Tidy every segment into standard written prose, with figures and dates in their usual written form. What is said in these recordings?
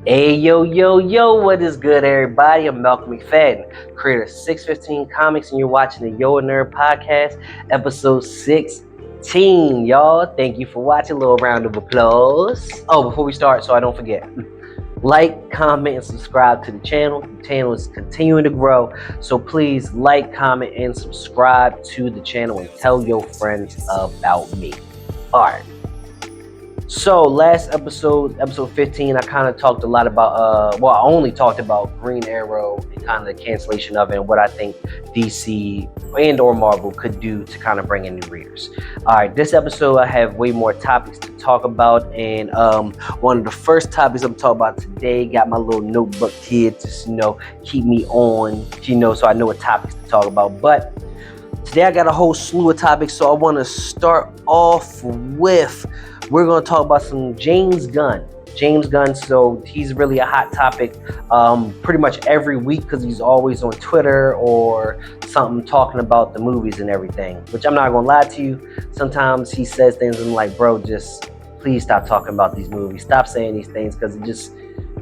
Hey, yo, yo, yo, what is good, everybody? I'm Malcolm McFadden, creator of 615 Comics, and you're watching the A Nerd Podcast, episode 16. Y'all, thank you for watching. A little round of applause. Oh, before we start, so I don't forget, like, comment, and subscribe to the channel. The channel is continuing to grow, so please like, comment, and subscribe to the channel and tell your friends about me. All right. So last episode 15, I kind of talked a lot about, I only talked about Green Arrow and kind of the cancellation of it and what I think DC and or Marvel could do to kind of bring in new readers. All right, this episode I have way more topics to talk about, and one of the first topics I'm talking about today, got my little notebook here to, keep me on, so I know what topics to talk about. But today I got a whole slew of topics, so I want to start off with, we're going to talk about some James Gunn. So he's really a hot topic pretty much every week because he's always on Twitter or something talking about the movies and everything, which I'm not going to lie to you. Sometimes he says things and I'm like, bro, just please stop talking about these movies. Stop saying these things because it just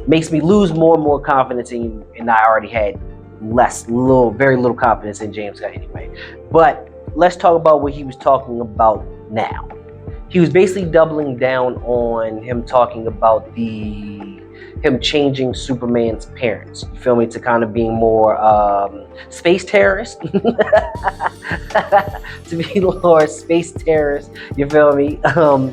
makes me lose more and more confidence in you, and I already had very little confidence in James Gunn anyway. But let's talk about what he was talking about now. He was basically doubling down on him talking about him changing Superman's parents. You feel me? To kind of being more space terrorist. To be more space terrorist. You feel me? To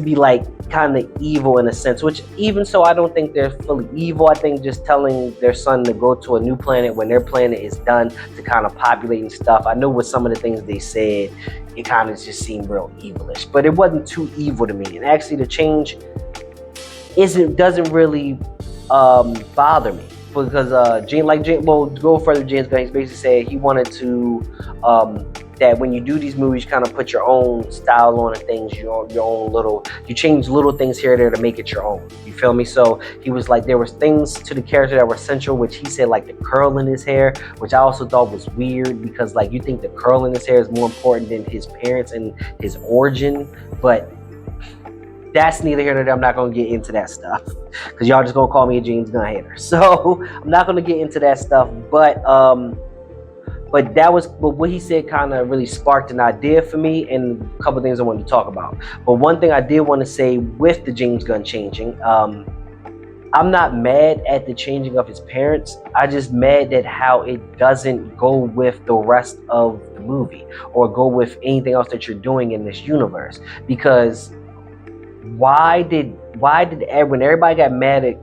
be like kind of evil in a sense, which even so, I don't think they're fully evil. I think just telling their son to go to a new planet when their planet is done to kind of populate and stuff. I know with some of the things they said, it kind of just seemed real evilish, but it wasn't too evil to me. And actually the change doesn't really bother me because go further, James Gunn, he's basically said he wanted to that when you do these movies, you kind of put your own style on and things, your own you change little things here and there to make it your own. You feel me? So he was like, there was things to the character that were essential, which he said, like the curl in his hair, which I also thought was weird because like you think the curl in his hair is more important than his parents and his origin, but that's neither here nor there. I'm not going to get into that stuff because y'all just going to call me a James Gunn hater. So I'm not going to get into that stuff, but what he said kind of really sparked an idea for me and a couple things I wanted to talk about. But one thing I did want to say with the James Gunn changing, I'm not mad at the changing of his parents. I just mad at how it doesn't go with the rest of the movie or go with anything else that you're doing in this universe. Because why did when everybody got mad at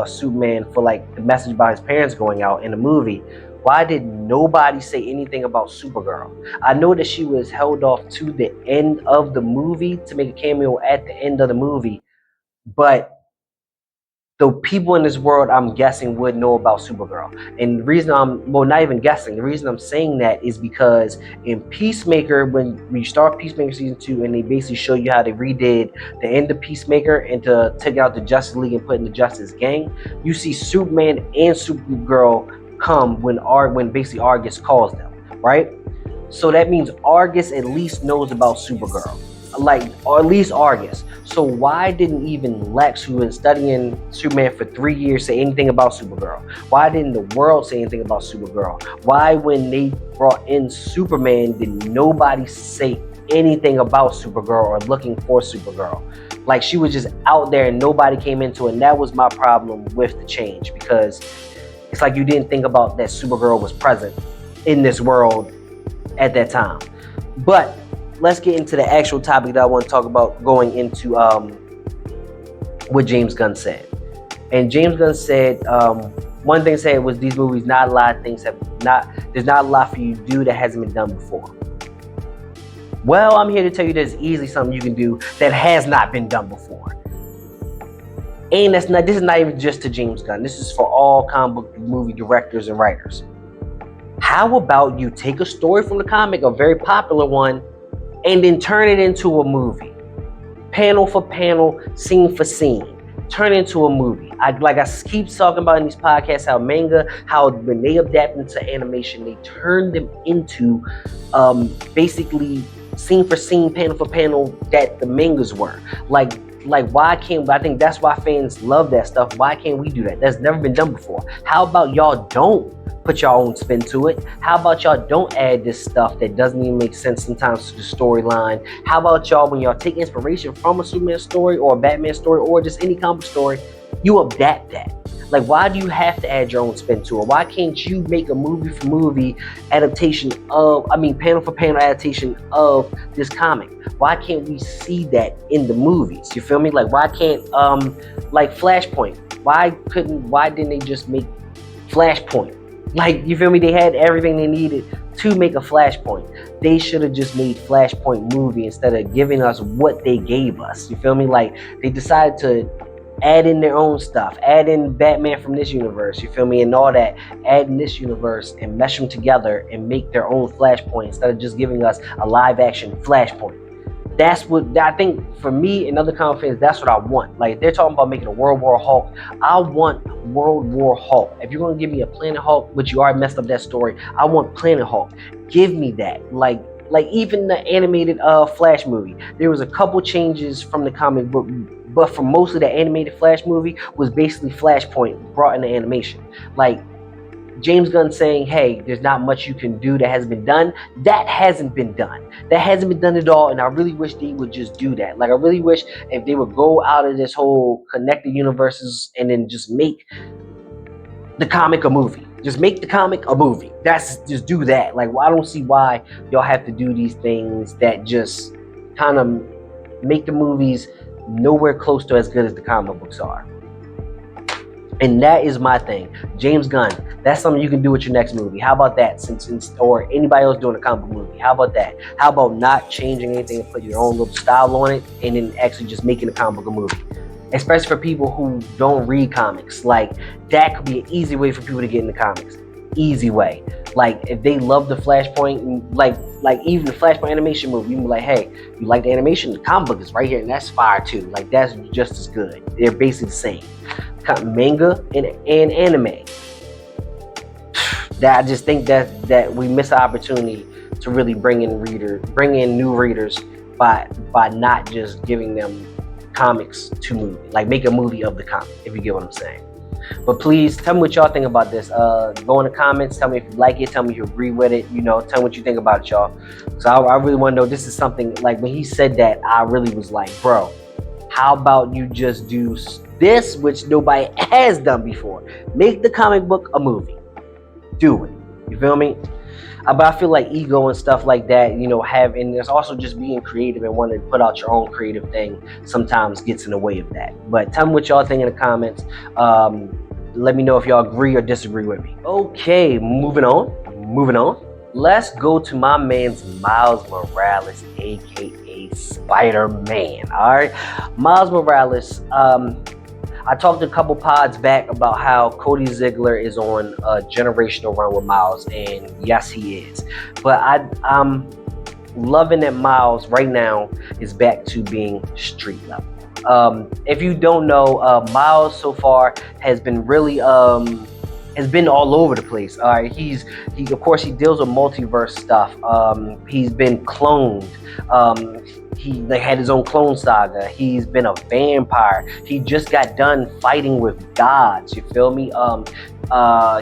Superman for like the message about his parents going out in the movie, why did nobody say anything about Supergirl? I know that she was held off to the end of the movie to make a cameo at the end of the movie, but the people in this world, I'm guessing, would know about Supergirl. And the reason not even guessing, the reason I'm saying that is because in Peacemaker, when we start Peacemaker season 2, and they basically show you how they redid the end of Peacemaker and to take out the Justice League and put in the Justice Gang, you see Superman and Supergirl come when basically Argus calls them, right? So that means Argus at least knows about Supergirl, or at least Argus. So why didn't even Lex, who been studying Superman for 3 years, say anything about Supergirl? Why didn't the world say anything about Supergirl? Why, when they brought in Superman, did nobody say anything about Supergirl or looking for Supergirl? Like, she was just out there and nobody came into it. And that was my problem with the change, because it's like you didn't think about that Supergirl was present in this world at that time. But let's get into the actual topic that I want to talk about, going into what James Gunn said. And James Gunn said, one thing he said was these movies, there's not a lot for you to do that hasn't been done before. Well, I'm here to tell you there's easily something you can do that has not been done before. And this is not even just to James Gunn. This is for all comic book movie directors and writers. How about you take a story from the comic, a very popular one, and then turn it into a movie? Panel for panel, scene for scene. Turn it into a movie. I keep talking about in these podcasts, how when they adapt into animation, they turn them into basically scene for scene, panel for panel that the mangas were. Like Like, why can't, I think that's why fans love that stuff. Why can't we do that? That's never been done before. How about y'all don't put your own spin to it? How about y'all don't add this stuff that doesn't even make sense sometimes to the storyline? How about y'all, when y'all take inspiration from a Superman story or a Batman story or just any comic story, you adapt that? Like, why do you have to add your own spin to it? Why can't you make a movie for movie adaptation of, panel for panel adaptation of this comic? Why can't we see that in the movies? You feel me? Like, why can't, like Flashpoint? Why didn't they just make Flashpoint? Like, you feel me? They had everything they needed to make a Flashpoint. They should have just made Flashpoint movie instead of giving us what they gave us. You feel me? Like, they decided to add in their own stuff, add in Batman from this universe, you feel me, and all that, add in this universe and mesh them together and make their own Flashpoint instead of just giving us a live action Flashpoint. That's what I think. For me and other comic fans, that's what I want. Like, they're talking about making a World War Hulk. I want World War Hulk. If you're gonna give me a Planet Hulk, which you already messed up that story, I want Planet Hulk. Give me that. Like even the animated Flash movie, there was a couple changes from the comic book, but for most of the animated Flash movie was basically Flashpoint brought into animation. Like, James Gunn saying, hey, there's not much you can do that hasn't been done. That hasn't been done. That hasn't been done at all, and I really wish they would just do that. Like, I really wish if they would go out of this whole connected universes and then just make the comic a movie. Just make the comic a movie. Just do that. Like, well, I don't see why y'all have to do these things that just kind of make the movies nowhere close to as good as the comic books are. And that is my thing. James Gunn, that's something you can do with your next movie. How about that? Since or anybody else doing a comic book movie, how about that? How about not changing anything and put your own little style on it and then actually just making a comic book movie? Especially for people who don't read comics. Like, that could be an easy way for people to get into comics. Easy way. Like, if they love the Flashpoint, like even the Flashpoint animation movie, you can be like, hey, you like the animation? The comic book is right here, and that's fire too. Like, that's just as good. They're basically the same. Manga and anime. That I just think that we miss the opportunity to really bring in new readers by not just giving them comics to movie. Like, make a movie of the comic, if you get what I'm saying. But please tell me what y'all think about this. Go in the comments, tell me if you like it, tell me if you agree with it, tell me what you think about it, y'all. So I really want to know. This is something, like, when he said that, I really was like, bro, how about you just do this, which nobody has done before? Make the comic book a movie. Do it. You feel me? But I feel like ego and stuff like that, and there's also just being creative and wanting to put out your own creative thing sometimes gets in the way of that. But tell me what y'all think in the comments. Let me know if y'all agree or disagree with me. Okay, moving on. Let's go to my man's Miles Morales, aka Spider-Man. All right, Miles Morales. I talked a couple pods back about how Cody Ziegler is on a generational run with Miles, and yes, he is. But I'm loving that Miles right now is back to being street level. If you don't know, Miles so far has been really has been all over the place. All right, he of course he deals with multiverse stuff. He's been cloned. He had his own clone saga. He's been a vampire. He just got done fighting with gods. You feel me?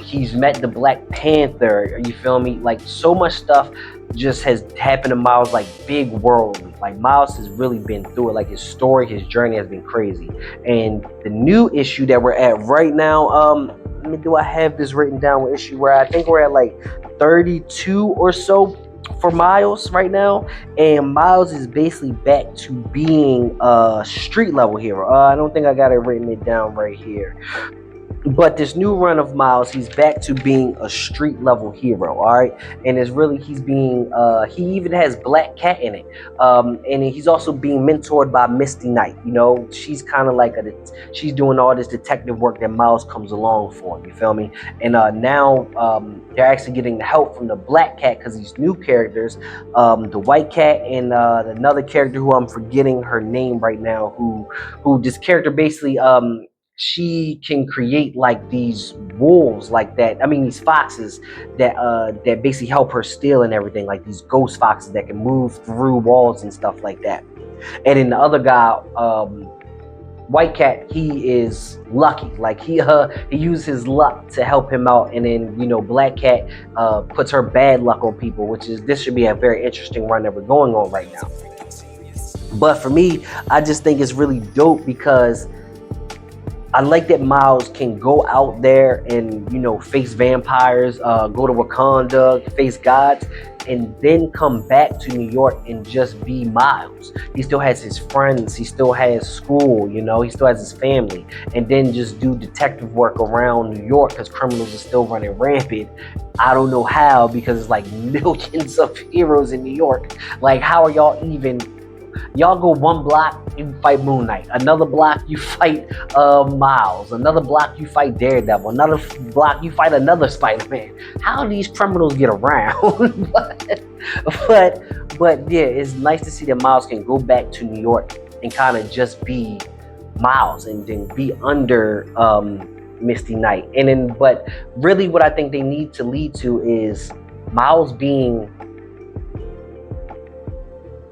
He's met the Black Panther. You feel me? Like, so much stuff just has happened to Miles, like big worldly. Like, Miles has really been through it. Like, his story, his journey has been crazy. And the new issue that we're at right now, do I have this written down? With issue where I think we're at like 32 or so for Miles right now, and Miles is basically back to being a street level hero. I don't think I got it written down right here. But this new run of Miles, he's back to being a street level hero, all right? And it's really, he's being, he even has Black Cat in it. And he's also being mentored by Misty Knight. She's kind of like she's doing all this detective work that Miles comes along for, you feel me? And now they're actually getting the help from the Black Cat, because these new characters, the White Cat and another character who I'm forgetting her name right now, who this character basically, she can create like these wolves like that. These foxes that basically help her steal and everything, like these ghost foxes that can move through walls and stuff like that. And then the other guy, White Cat, he is lucky. Like he used his luck to help him out, and then Black Cat puts her bad luck on people, this should be a very interesting run that we're going on right now. But for me, I just think it's really dope because I like that Miles can go out there and face vampires, go to Wakanda, face gods, and then come back to New York and just be Miles. He still has his friends, he still has school, he still has his family, and then just do detective work around New York because criminals are still running rampant. I don't know how, because it's like millions of heroes in New York. Like, how are y'all go one block, you fight Moon Knight. Another block, you fight Miles. Another block, you fight Daredevil. Another block, you fight another Spider-Man. How do these criminals get around? but yeah, it's nice to see that Miles can go back to New York and kind of just be Miles and then be under Misty Knight. But really what I think they need to lead to is Miles being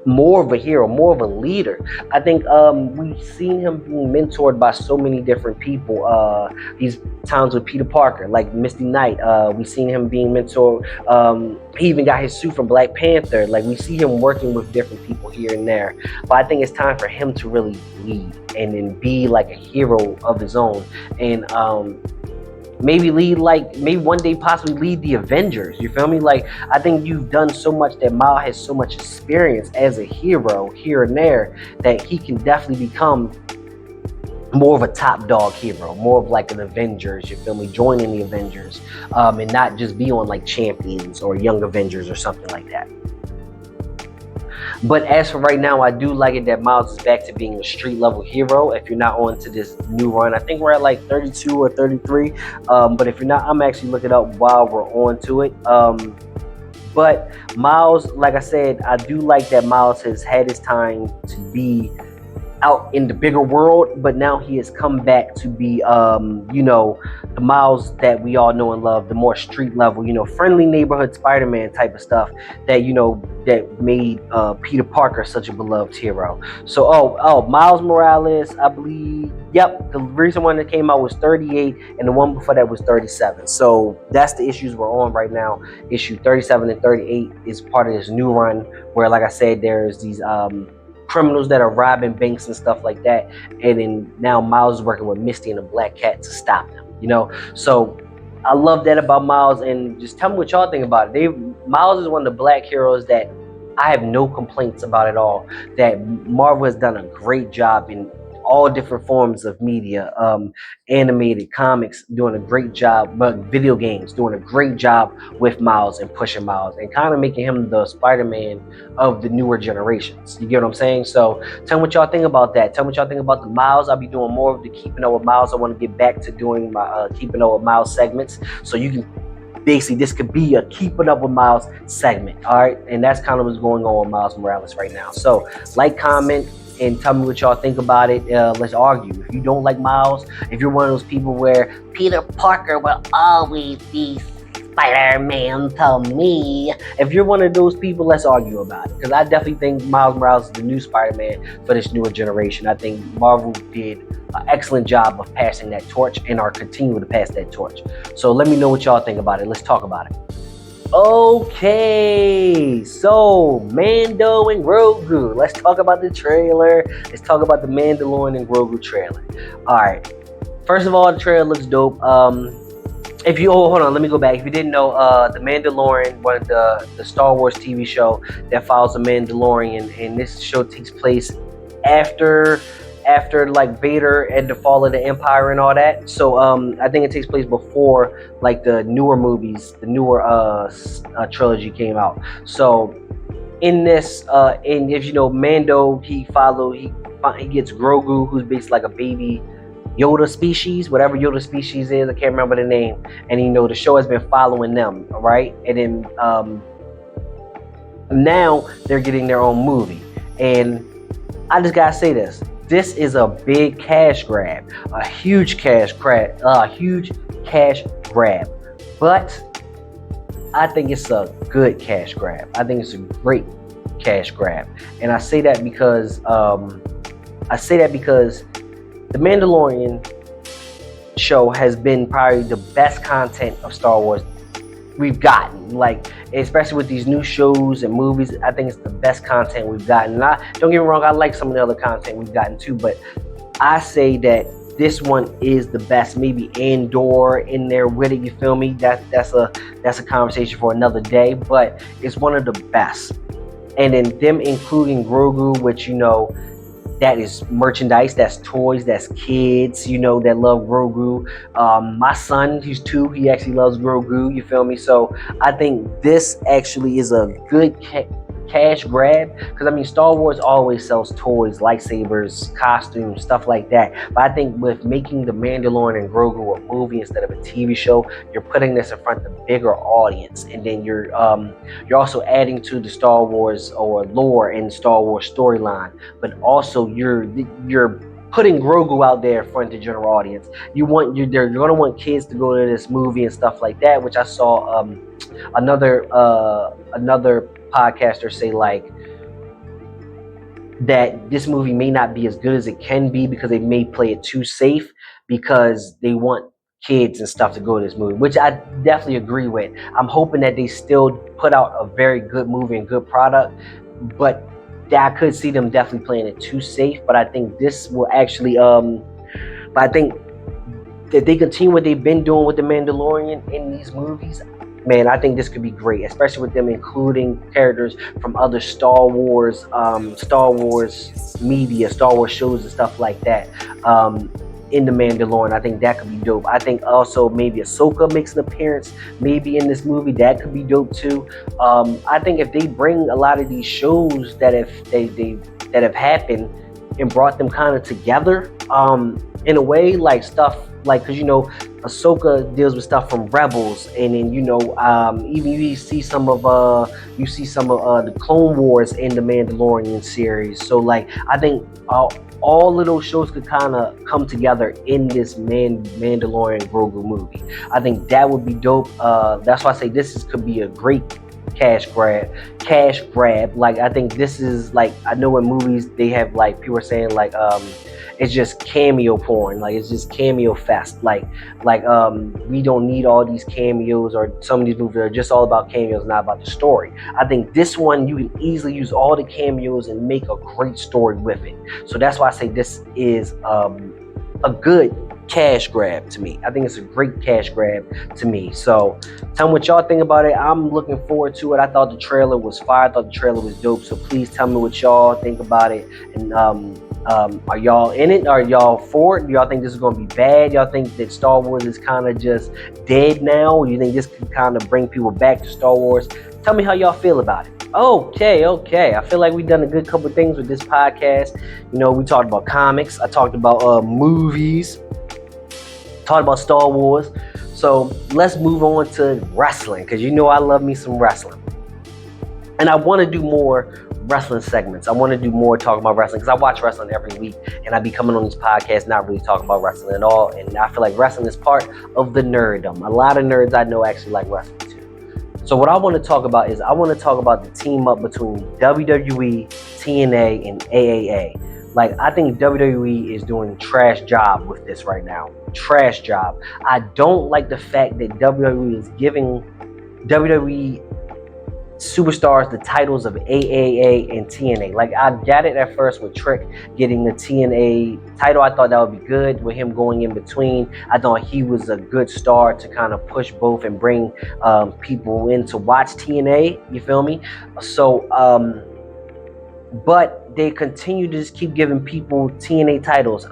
more of a hero, more of a leader. I think we've seen him being mentored by so many different people. These times with Peter Parker, like Misty Knight, we've seen him being mentored. He even got his suit from Black Panther. Like, we see him working with different people here and there. But I think it's time for him to really lead and then be like a hero of his own. And maybe one day possibly lead the Avengers. You feel me? Like, I think you've done so much, that Miles has so much experience as a hero here and there, that he can definitely become more of a top dog hero, more of like an Avengers, you feel me, joining the Avengers, and not just be on like Champions or Young Avengers or something like that. But as for right now, I do like it that Miles is back to being a street level hero. If you're not on to this new run, I think we're at like 32 or 33. But if you're not, I'm actually looking up while we're on to it. But Miles, like I said, I do like that Miles has had his time to be out in the bigger world, but now he has come back to be the Miles that we all know and love, the more street level, friendly neighborhood Spider-Man type of stuff that that made Peter Parker such a beloved hero. So Miles Morales, I believe, yep, the recent one that came out was 38 and the one before that was 37. So that's the issues we're on right now. Issue 37 and 38 is part of this new run where, like I said, there's these criminals that are robbing banks and stuff like that, and then now Miles is working with Misty and the Black Cat to stop them. So I love that about Miles, and just tell me what y'all think about it. Miles is one of the Black heroes that I have no complaints about at all. That Marvel has done a great job in all different forms of media, animated, comics, doing a great job, but video games doing a great job with Miles and pushing Miles and kind of making him the Spider-Man of the newer generations. You get what I'm saying? So tell me what y'all think about that. Tell me what y'all think about the Miles. I'll be doing more of the Keeping Up with Miles. I want to get back to doing my Keeping Up with Miles segments, so you can basically, this could be a Keeping Up with Miles segment. All right, and that's kind of what's going on with Miles Morales right now. So like, comment, and tell me what y'all think about it. Let's argue. If you don't like Miles, if you're one of those people where Peter Parker will always be Spider-Man to me, if you're one of those people, let's argue about it. Because I definitely think Miles Morales is the new Spider-Man for this newer generation. I think Marvel did an excellent job of passing that torch and are continuing to pass that torch. So let me know what y'all think about it. Let's talk about it. Okay, so Mando and Grogu. Let's talk about the trailer. Let's talk about the Mandalorin and Grogu trailer. All right. First of all, the trailer looks dope. If you hold on, let me go back. If you didn't know, the Mandalorian, one of the Star Wars TV show that follows the Mandalorian, and this show takes place after like Vader and the fall of the Empire and all that. So I think it takes place before like the newer movies, the newer trilogy came out. So in this, and if you know Mando, he gets Grogu, who's basically like a baby Yoda species, whatever Yoda species is, I can't remember the name. And the show has been following them, all right? And then now they're getting their own movie. And I just gotta say this. This is a big cash grab, a huge cash grab. But I think it's a good cash grab. I think it's a great cash grab, and I say that because the Mandalorian show has been probably the best content of Star Wars we've gotten. Like, especially with these new shows and movies, I think it's the best content we've gotten. And don't get me wrong, I like some of the other content we've gotten too, but I say that this one is the best. Maybe Andor in there with it, you feel me? That's a conversation for another day, but it's one of the best. And then them including Grogu, which, you know, that is merchandise, that's toys, that's kids, you know, that love Grogu. My son, he's 2, he actually loves Grogu, you feel me? So I think this actually is a good cash grab, because I mean, Star Wars always sells toys, lightsabers, costumes, stuff like that. But I think with making the Mandalorian and Grogu a movie instead of a TV show, you're putting this in front of a bigger audience, and then you're also adding to the Star Wars or lore and Star Wars storyline. But also you're putting Grogu out there in front of the general audience. You're gonna want kids to go to this movie and stuff like that, which I saw another podcaster say, like, that this movie may not be as good as it can be because they may play it too safe, because they want kids and stuff to go to this movie, which I definitely agree with. I'm hoping that they still put out a very good movie and good product, but I could see them definitely playing it too safe. But I think this will actually but I think that they continue what they've been doing with the Mandalorian in these movies, man, I think this could be great, especially with them including characters from other Star Wars media, Star Wars shows and stuff like that in the Mandalorian. I think that could be dope. I think also maybe Ahsoka makes an appearance maybe in this movie. That could be dope too. I think if they bring a lot of these shows that have happened and brought them kind of together in a way, like stuff like, because, you know, Ahsoka deals with stuff from Rebels, and then, you know, even you see some of the Clone Wars in the Mandalorian series. So like, I think all of those shows could kind of come together in this Mandalorian Grogu movie. I think that would be dope. That's why I say this could be a great cash grab. Like, I think this is, like, I know in movies they have, like, people are saying, like, it's just cameo porn, like it's just cameo fest, like we don't need all these cameos, or some of these movies are just all about cameos, not about the story. I think this one, you can easily use all the cameos and make a great story with it. So that's why I say this is a good cash grab to me. I think it's a great cash grab to me. So tell me what y'all think about it. I'm looking forward to it. I thought the trailer was fire. I thought the trailer was dope. So please tell me what y'all think about it. And are y'all in it? Are y'all for it? Do y'all think this is going to be bad? Y'all think that Star Wars is kind of just dead now? Or you think this could kind of bring people back to Star Wars? Tell me how y'all feel about it. Okay. I feel like we've done a good couple of things with this podcast. You know, we talked about comics. I talked about movies. Talked about Star Wars. So let's move on to wrestling, because you know I love me some wrestling. And I want to do more wrestling segments. I want to do more talking about wrestling, because I watch wrestling every week, and I be coming on these podcasts not really talking about wrestling at all. And I feel like wrestling is part of the nerddom. A lot of nerds I know actually like wrestling too. So what I want to talk about is, I want to talk about the team up between WWE, TNA, and AAA. Like, I think WWE is doing a trash job with this right now. Trash job. I don't like the fact that WWE is giving WWE superstars the titles of AAA and TNA. Like, I got it at first with Trick getting the TNA title. I thought that would be good with him going in between. I thought he was a good star to kind of push both and bring people in to watch TNA. You feel me? So, but they continue to just keep giving people TNA titles.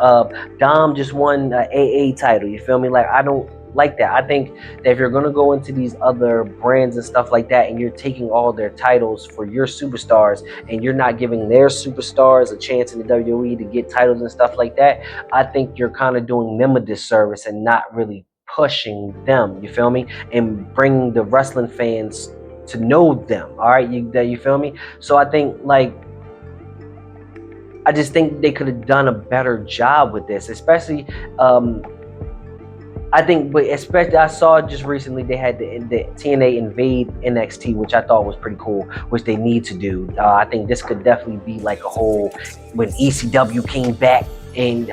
Dom just won an AA title. You feel me? Like, I don't like that. I think that if you're going to go into these other brands and stuff like that, and you're taking all their titles for your superstars, and you're not giving their superstars a chance in the WWE to get titles and stuff like that, I think you're kind of doing them a disservice and not really pushing them. You feel me? And bringing the wrestling fans to know them. All right, you feel me? So I think, like, I just think they could have done a better job with this, especially. I saw just recently they had the TNA invade NXT, which I thought was pretty cool, which they need to do. I think this could definitely be like a whole, when ECW came back and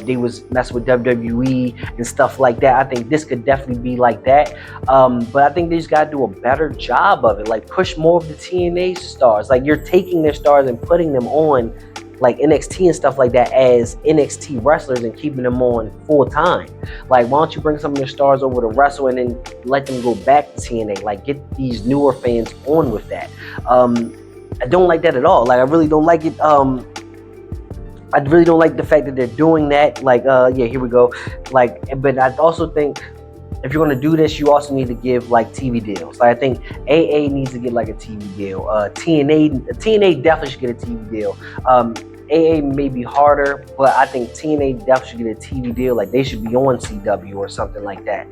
they was messing with WWE and stuff like that. I think this could definitely be like that. But I think they just gotta do a better job of it. Like push more of the TNA stars. Like you're taking their stars and putting them on like NXT and stuff like that as NXT wrestlers and keeping them on full time. Like, why don't you bring some of your stars over to wrestle and then let them go back to TNA? Like, get these newer fans on with that. I don't like that at all. Like, I really don't like it. I really don't like the fact that they're doing that. Like, yeah, here we go. Like, but I also think if you're going to do this, you also need to give like TV deals. Like, I think AA needs to get like a TV deal. TNA definitely should get a TV deal. AA may be harder, but I think TNA definitely should get a TV deal. Like they should be on CW or something like that.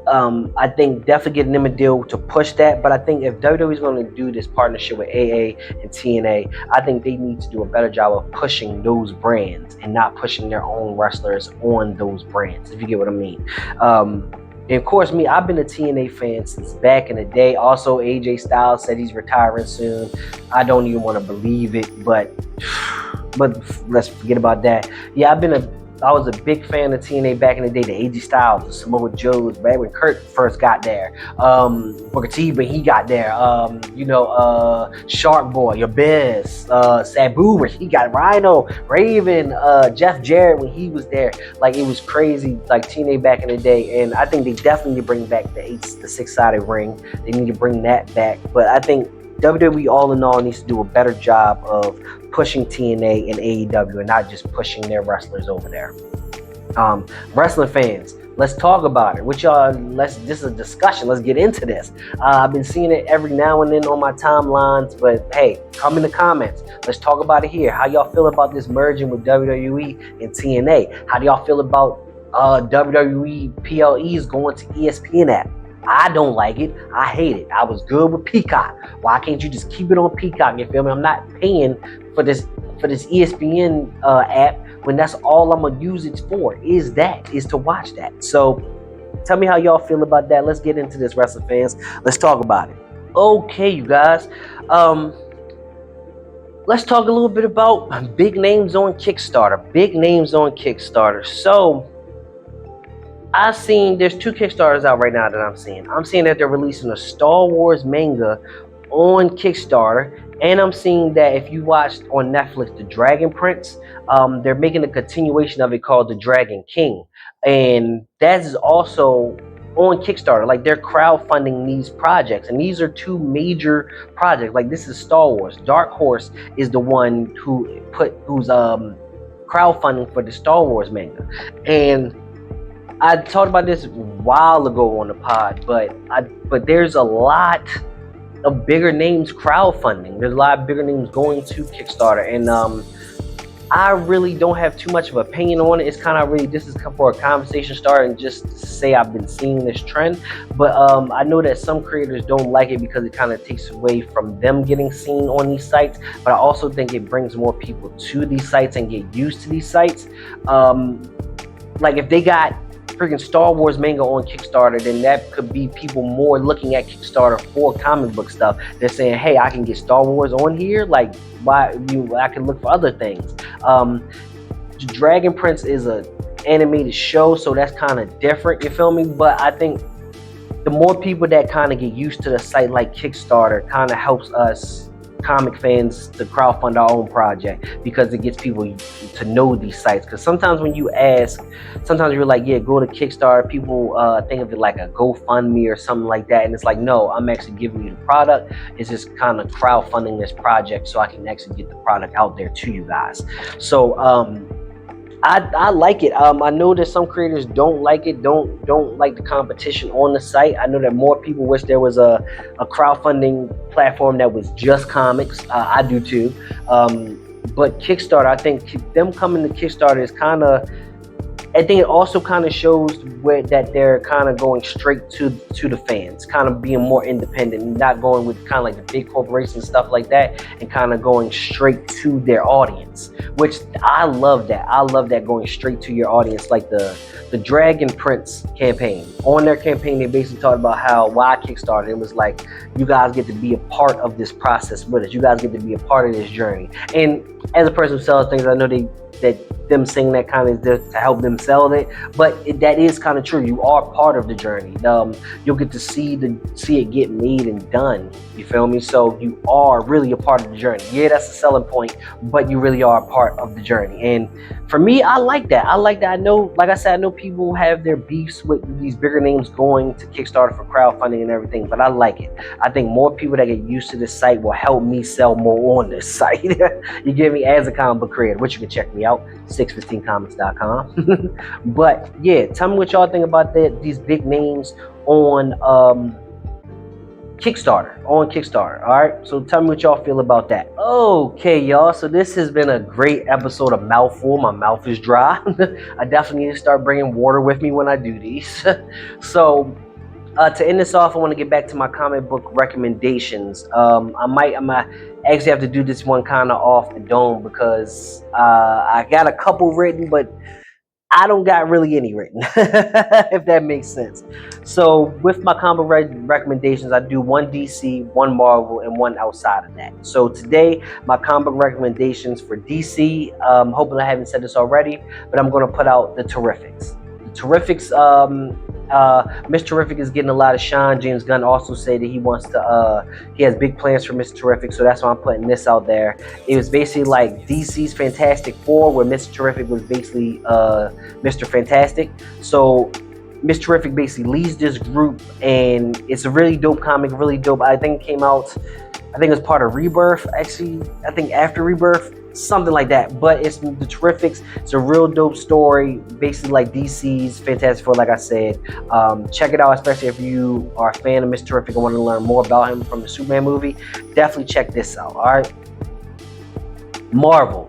I think definitely getting them a deal to push that. But I think if WWE is going to do this partnership with AA and TNA, I think they need to do a better job of pushing those brands and not pushing their own wrestlers on those brands, if you get what I mean. And of course, I've been a TNA fan since back in the day. Also, AJ Styles said he's retiring soon. I don't even want to believe it, but let's forget about that. Yeah, I was a big fan of TNA back in the day. The AJ Styles, the Samoa Joes, back when Kurt first got there. Booker T when he got there. Shark Boy, Abyss, Sabu when he got Rhino, Raven, Jeff Jarrett when he was there. Like it was crazy, like TNA back in the day. And I think they definitely need to bring back the six-sided ring. They need to bring that back. But I think WWE all in all needs to do a better job of pushing TNA and AEW and not just pushing their wrestlers over there. Wrestling fans, let's talk about it. With y'all, this is a discussion. Let's get into this. I've been seeing it every now and then on my timelines, but hey, come in the comments. Let's talk about it here. How y'all feel about this merging with WWE and TNA? How do y'all feel about WWE PLEs going to ESPN app? I don't like it. I hate it. I was good with Peacock. Why can't you just keep it on Peacock? You feel me? I'm not paying for this ESPN app when that's all I'm gonna use it for. Is to watch that. So tell me how y'all feel about that. Let's get into this, wrestling fans. Let's talk about it. Okay, you guys. Let's talk a little bit about big names on Kickstarter. Big names on Kickstarter. So I've seen there's 2 Kickstarters out right now that I'm seeing. I'm seeing that they're releasing a Star Wars manga on Kickstarter, and I'm seeing that if you watched on Netflix The Dragon Prince, they're making a continuation of it called The Dragon King, and that is also on Kickstarter. Like they're crowdfunding these projects, and these are 2 major projects. Like this is Star Wars. Dark Horse is the one who's crowdfunding for the Star Wars manga, and I talked about this a while ago on the pod, but there's a lot of bigger names crowdfunding. There's a lot of bigger names going to Kickstarter, and I really don't have too much of an opinion on it. It's kind of really, this is for a conversation starter and just to say I've been seeing this trend. But I know that some creators don't like it because it kind of takes away from them getting seen on these sites. But I also think it brings more people to these sites and get used to these sites. Like if they got freaking Star Wars manga on Kickstarter, then that could be people more looking at Kickstarter for comic book stuff. They're saying, hey, I can get Star Wars on here. Like, why I can look for other things. Dragon Prince is a animated show, so that's kind of different, you feel me? But I think the more people that kind of get used to the site like Kickstarter kind of helps us comic fans to crowdfund our own project, because it gets people to know these sites. Because sometimes when you ask, sometimes you're like, yeah, go to Kickstarter, people think of it like a GoFundMe or something like that, and it's like, no, I'm actually giving you the product. It's just kind of crowdfunding this project so I can actually get the product out there to you guys. So I like it. I know that some creators don't like it, don't like the competition on the site. I know that more people wish there was a crowdfunding platform that was just comics. I do too. But Kickstarter, I think them coming to Kickstarter is kind of I think it also kind of shows that they're kind of going straight to the fans, kind of being more independent, not going with kind of like the big corporations and stuff like that, and kind of going straight to their audience. Which I love that. I love that, going straight to your audience, like the Dragon Prince campaign. On their campaign, they basically talked about how why Kickstarter. It was like, you guys get to be a part of this process with us. You guys get to be a part of this journey. And as a person who sells things, I know that them saying that kind of is just to help them sell it, but that is kind of true. You are part of the journey. You'll get to see it get made and done. You feel me? So you are really a part of the journey. Yeah, that's a selling point, but you really are a part of the journey. And for me, I like that. I know, like I said, I know people have their beefs with these bigger names going to Kickstarter for crowdfunding and everything, but I like it. I think more people that get used to this site will help me sell more on this site. You get me? As a comic book creator, which you can check me out, 615comics.com. But yeah, tell me what y'all think about these big names on Kickstarter. All right, so tell me what y'all feel about that. Okay, y'all, so this has been a great episode of Mouthful. My mouth is dry. I definitely need to start bringing water with me when I do these. So to end this off, I want to get back to my comic book recommendations. I might actually have to do this one kind of off the dome, because I got a couple written, but I don't got really any written, if that makes sense. So with my comic recommendations, I do one DC, one Marvel, and one outside of that. So today, my comic recommendations for DC, hoping I haven't said this already, but I'm going to put out the Terrifics. The Terrifics, Miss Terrific is getting a lot of shine. James Gunn also said that he has big plans for Miss Terrific, so that's why I'm putting this out there. It was basically like DC's Fantastic Four, where Miss Terrific was basically Mr. Fantastic. So Miss Terrific basically leads this group, and it's a really dope comic, really dope. I think it came out, I think it was part of Rebirth, actually, I think after Rebirth, something like that. But it's the Terrifics. It's a real dope story, basically like DC's Fantastic Four, like I said. Check it out, especially if you are a fan of Mr. Terrific and want to learn more about him from the Superman movie. Definitely check this out. All right. Marvel.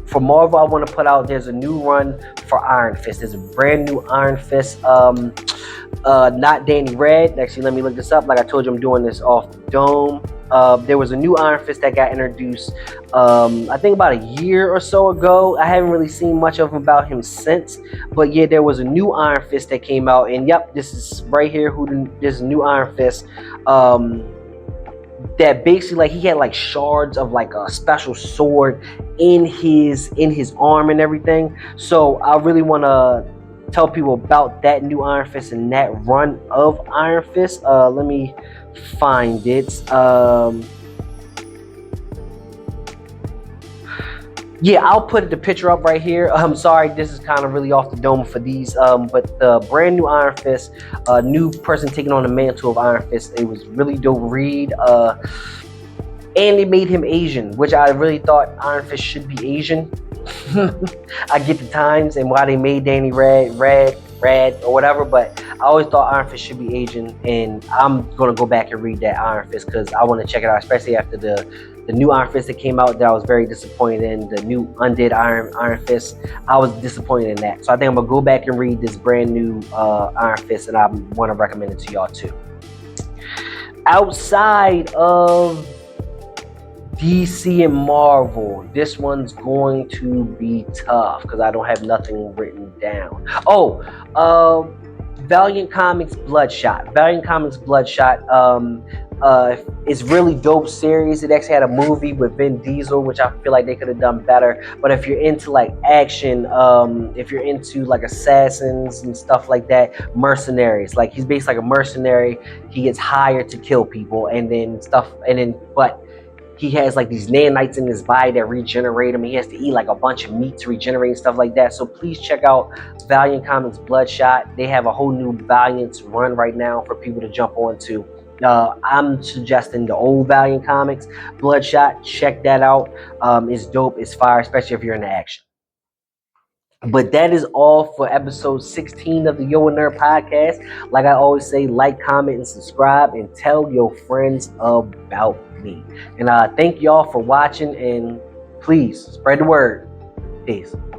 For Marvel, I want to put out, there's a new run for Iron Fist. There's a brand new Iron Fist, not Danny Rand. Actually, let me look this up. Like I told you, I'm doing this off the dome. There was a new Iron Fist that got introduced, I think about a year or so ago. I haven't really seen much of about him since, but yeah, there was a new Iron Fist that came out, and yep, this is right here. This is new Iron Fist. That basically, like, he had like shards of like a special sword in his arm and everything. So I really want to tell people about that new Iron Fist and that run of Iron Fist. Let me find it. Yeah, I'll put the picture up right here. I'm sorry, this is kind of really off the dome for these, but the brand new Iron Fist, new person taking on the mantle of Iron Fist. It was really dope read, and they made him Asian, which I really thought Iron Fist should be Asian. I get the times and why they made Danny Rand or whatever, but I always thought Iron Fist should be Asian, and I'm gonna go back and read that Iron Fist because I want to check it out, especially after the new Iron Fist that came out that I was very disappointed in. The new Undead Iron Fist, I was disappointed in that. So I think I'm gonna go back and read this brand new Iron Fist, and I want to recommend it to y'all too. Outside of DC and Marvel, this one's going to be tough because I don't have nothing written down. Valiant Comics Bloodshot. It's really dope series. It actually had a movie with Vin Diesel, which I feel like they could have done better. But if you're into like action, if you're into like assassins and stuff like that, mercenaries, like he's basically like a mercenary. He gets hired to kill people but he has like these nanites in his body that regenerate him. He has to eat like a bunch of meat to regenerate and stuff like that. So please check out Valiant Comics Bloodshot. They have a whole new Valiant run right now for people to jump onto. I'm suggesting the old Valiant Comics Bloodshot. Check that out. It's dope. It's fire, especially if you're into action. But that is all for episode 16 of the Yo A Nerd podcast. Like I always say, like, comment, and subscribe, and tell your friends about me. And thank y'all for watching, and please spread the word. Peace.